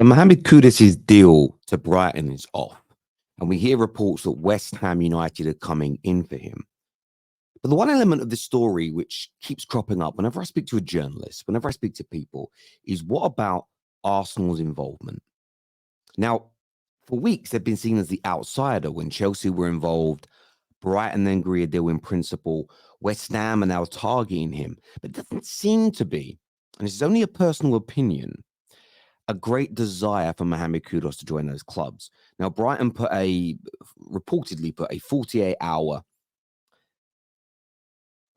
And Mohamed Kudus' deal to Brighton is off. And we hear reports that West Ham United are coming in for him. But the one element of this story which keeps cropping up whenever I speak to a journalist, whenever I speak to people, is what about Arsenal's involvement? Now, for weeks, they've been seen as the outsider. When Chelsea were involved, Brighton then agreed a deal in principle. West Ham are now targeting him. But it doesn't seem to be, and this is only a personal opinion, a great desire for Mohamed Kudus to join those clubs. Now, Brighton reportedly put a 48-hour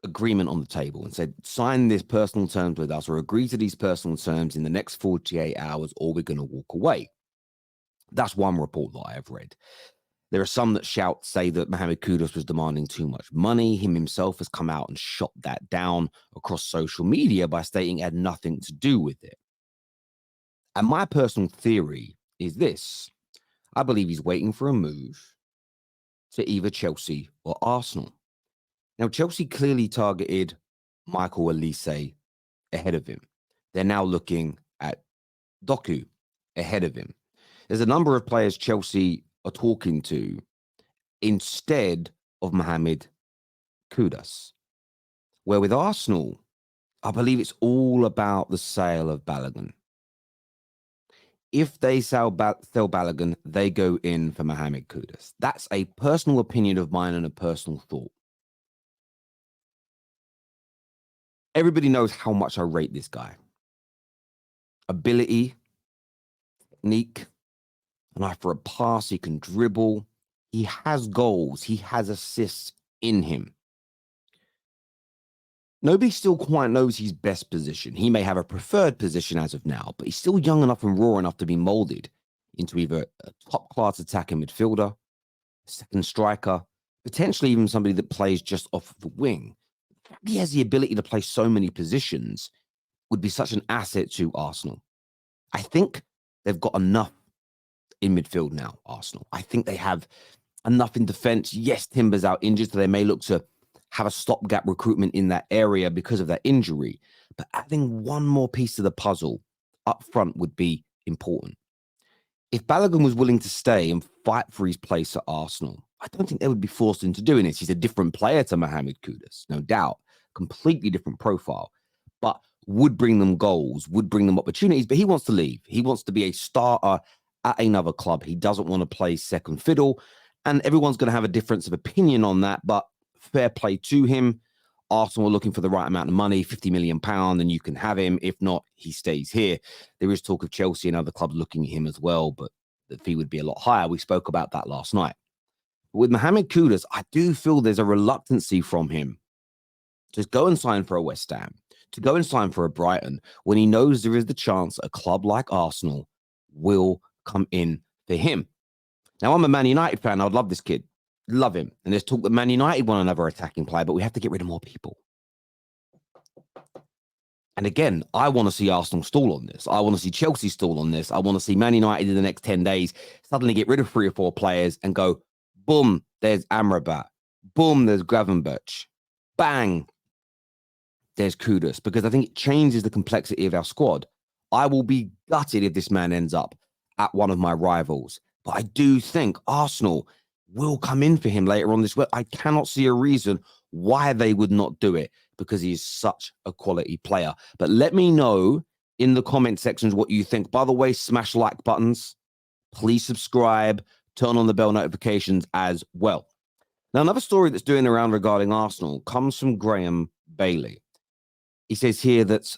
agreement on the table and said, sign this personal terms with us or agree to these personal terms in the next 48 hours or we're going to walk away. That's one report that I have read. There are some that say that Mohamed Kudus was demanding too much money. Him himself has come out and shot that down across social media by stating it had nothing to do with it. And my personal theory is this. I believe he's waiting for a move to either Chelsea or Arsenal. Now, Chelsea clearly targeted Michael Olise ahead of him. They're now looking at Doku ahead of him. There's a number of players Chelsea are talking to instead of Mohamed Kudus. Where with Arsenal, I believe it's all about the sale of Balogun. If they sell Balogun, they go in for Mohamed Kudus. That's a personal opinion of mine and a personal thought. Everybody knows how much I rate this guy. Ability, technique, an eye for a pass, he can dribble. He has goals. He has assists in him. Nobody still quite knows his best position. He may have a preferred position as of now, but he's still young enough and raw enough to be molded into either a top-class attacking midfielder, second striker, potentially even somebody that plays just off the wing. He has the ability to play so many positions, would be such an asset to Arsenal. I think they've got enough in midfield now, Arsenal. I think they have enough in defense. Yes, Timber's out injured, so they may look to have a stopgap recruitment in that area because of that injury. But adding one more piece to the puzzle up front would be important. If Balogun was willing to stay and fight for his place at Arsenal, I don't think they would be forced into doing this. He's a different player to Mohamed Kudus, no doubt. Completely different profile, but would bring them goals, would bring them opportunities, but he wants to leave. He wants to be a starter at another club. He doesn't want to play second fiddle, and everyone's going to have a difference of opinion on that, but fair play to him. Arsenal are looking for the right amount of money, £50 million, and you can have him. If not, he stays here. There is talk of Chelsea and other clubs looking at him as well, but the fee would be a lot higher. We spoke about that last night. With Mohamed Kudus, I do feel there's a reluctancy from him to go and sign for a West Ham, to go and sign for a Brighton, when he knows there is the chance a club like Arsenal will come in for him. Now, I'm a Man United fan. I'd love this kid. Love him. And there's talk that Man United want another attacking player, but we have to get rid of more people. And again, I want to see Arsenal stall on this. I want to see Chelsea stall on this. I want to see Man United in the next 10 days suddenly get rid of 3 or 4 players and go, boom, there's Amrabat. Boom, there's Gravenberch. Bang, there's Kudus. Because I think it changes the complexity of our squad. I will be gutted if this man ends up at one of my rivals. But I do think Arsenal will come in for him later on this week. I cannot see a reason why they would not do it, because he is such a quality player. But let me know in the comment sections what you think. By the way, smash like buttons. Please subscribe. Turn on the bell notifications as well. Now, another story that's doing around regarding Arsenal comes from Graham Bailey. He says here that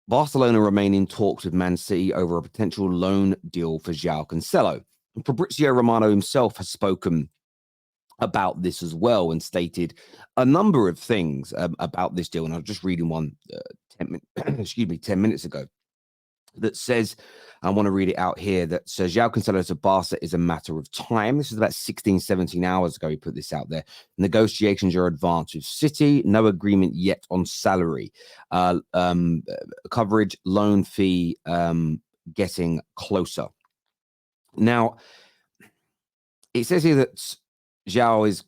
Barcelona remain in talks with Man City over a potential loan deal for João Cancelo. And Fabrizio Romano himself has spoken about this as well and stated a number of things about this deal. And I was just reading one 10 minutes ago that says, I want to read it out here, that says João Cancelo to Barca is a matter of time. This is about 16, 17 hours ago he put this out there. Negotiations are advanced with City. No agreement yet on salary. Coverage, loan fee getting closer. Now, it says here that João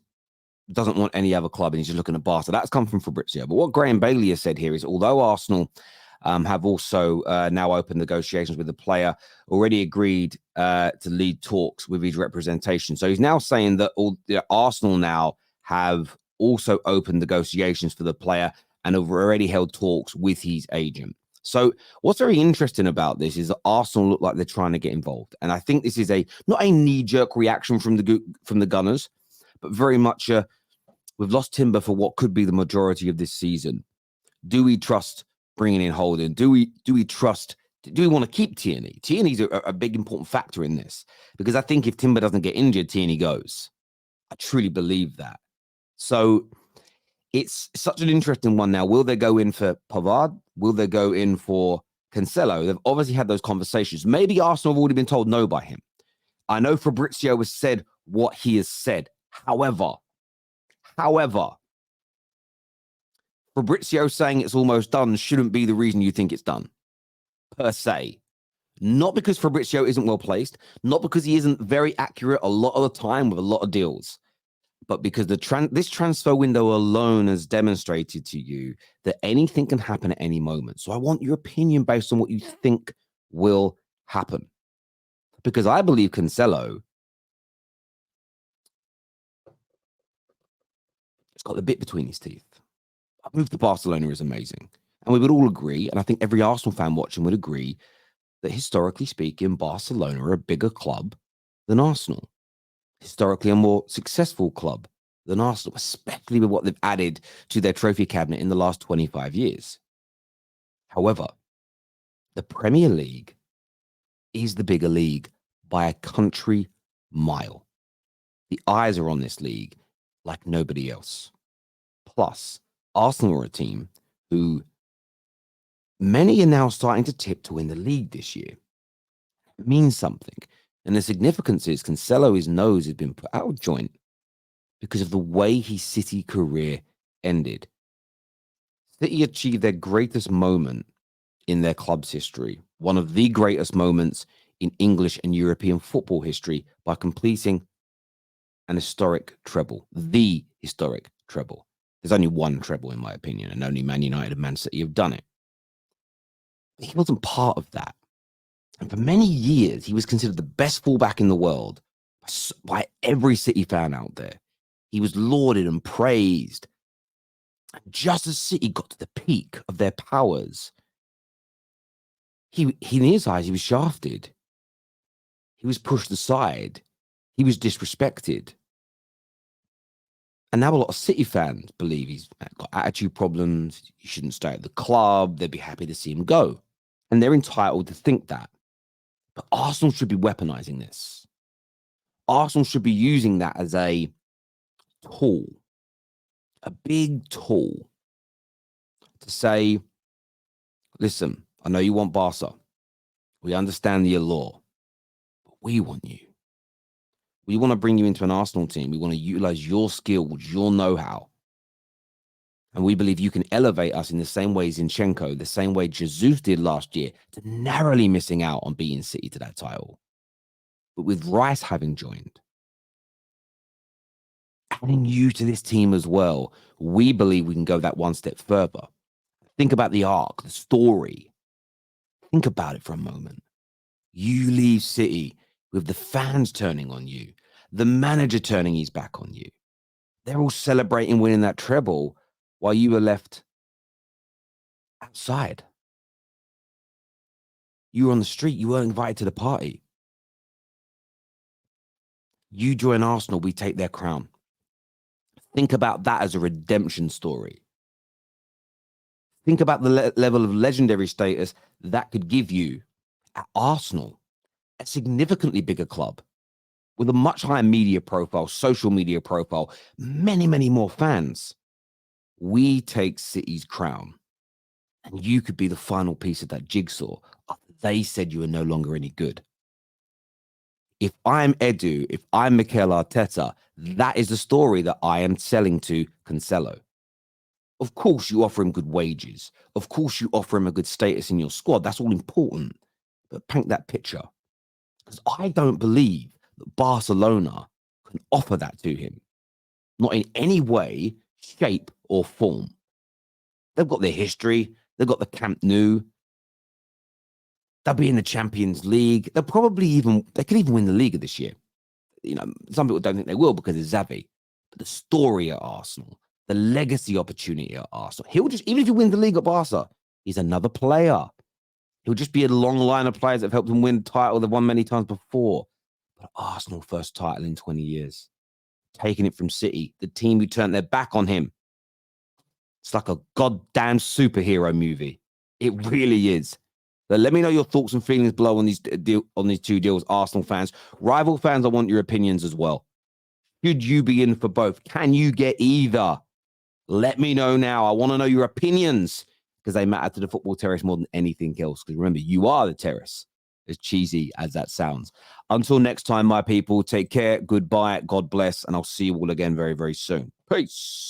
doesn't want any other club and he's just looking at Barca. That's come from Fabrizio. But what Graham Bailey has said here is, although Arsenal have also now opened negotiations with the player, already agreed to lead talks with his representation. So he's now saying that Arsenal now have also opened negotiations for the player and have already held talks with his agent. So what's very interesting about this is that Arsenal look like they're trying to get involved. And I think this is not a knee-jerk reaction from the Gunners, but very much we've lost Timber for what could be the majority of this season. Do we trust bringing in Holden? Do we want to keep Tierney? Tierney's a big important factor in this, because I think if Timber doesn't get injured, Tierney goes. I truly believe that. So it's such an interesting one now. Will they go in for Pavard? Will they go in for Cancelo? They've obviously had those conversations. Maybe Arsenal have already been told no by him. I know Fabrizio has said what he has said. However, Fabrizio saying it's almost done shouldn't be the reason you think it's done, per se. Not because Fabrizio isn't well placed, not because he isn't very accurate a lot of the time with a lot of deals, but because this transfer window alone has demonstrated to you that anything can happen at any moment. So I want your opinion based on what you think will happen. Because I believe Cancelo has got the bit between his teeth. A move to Barcelona is amazing. And we would all agree, and I think every Arsenal fan watching would agree, that historically speaking, Barcelona are a bigger club than Arsenal. Historically a more successful club than Arsenal, especially with what they've added to their trophy cabinet in the last 25 years. However, the Premier League is the bigger league by a country mile. The eyes are on this league like nobody else. Plus, Arsenal are a team who many are now starting to tip to win the league this year. It means something. And the significance is Cancelo's nose has been put out of joint because of the way his City career ended. City achieved their greatest moment in their club's history, one of the greatest moments in English and European football history, by completing an historic treble, the historic treble. There's only one treble, in my opinion, and only Man United and Man City have done it. But he wasn't part of that. And for many years, he was considered the best fullback in the world by every City fan out there. He was lauded and praised. And just as City got to the peak of their powers, in his eyes, he was shafted. He was pushed aside. He was disrespected. And now a lot of City fans believe he's got attitude problems. He shouldn't stay at the club. They'd be happy to see him go. And they're entitled to think that. But Arsenal should be weaponizing this. Arsenal should be using that as a tool, a big tool, to say, listen, I know you want Barca. We understand the allure, but we want you. We want to bring you into an Arsenal team. We want to utilize your skills, your know-how. And we believe you can elevate us in the same way Zinchenko, the same way Jesus did last year, to narrowly missing out on beating City to that title. But with Rice having joined, adding you to this team as well, we believe we can go that one step further. Think about the arc, the story. Think about it for a moment. You leave City with the fans turning on you, the manager turning his back on you. They're all celebrating winning that treble while you were left outside. You were on the street. You weren't invited to the party. You join Arsenal, we take their crown. Think about that as a redemption story. Think about the level of legendary status that could give you at Arsenal, a significantly bigger club with a much higher media profile, social media profile, many, many more fans. We take City's crown, and you could be the final piece of that jigsaw. They said you were no longer any good. If I'm Edu, if I'm Mikel Arteta, that is the story that I am selling to Cancelo. Of course, you offer him good wages. Of course, you offer him a good status in your squad. That's all important. But paint that picture. Because I don't believe that Barcelona can offer that to him. Not in any way, shape, or form. They've got their history. They've got the Camp Nou. They'll be in the Champions League. They could even win the league this year. You know, some people don't think they will because of Xavi. But the story at Arsenal, the legacy opportunity at Arsenal, even if he wins the league at Barca, he's another player. He'll just be a long line of players that have helped him win the title they've won many times before. But Arsenal first title in 20 years, taking it from City, the team who turned their back on him. It's like a goddamn superhero movie. It really is. So let me know your thoughts and feelings below on these two deals, Arsenal fans. Rival fans, I want your opinions as well. Should you be in for both? Can you get either? Let me know now. I want to know your opinions because they matter to the football terrace more than anything else. Because remember, you are the terrace, as cheesy as that sounds. Until next time, my people, take care. Goodbye. God bless. And I'll see you all again very, very soon. Peace.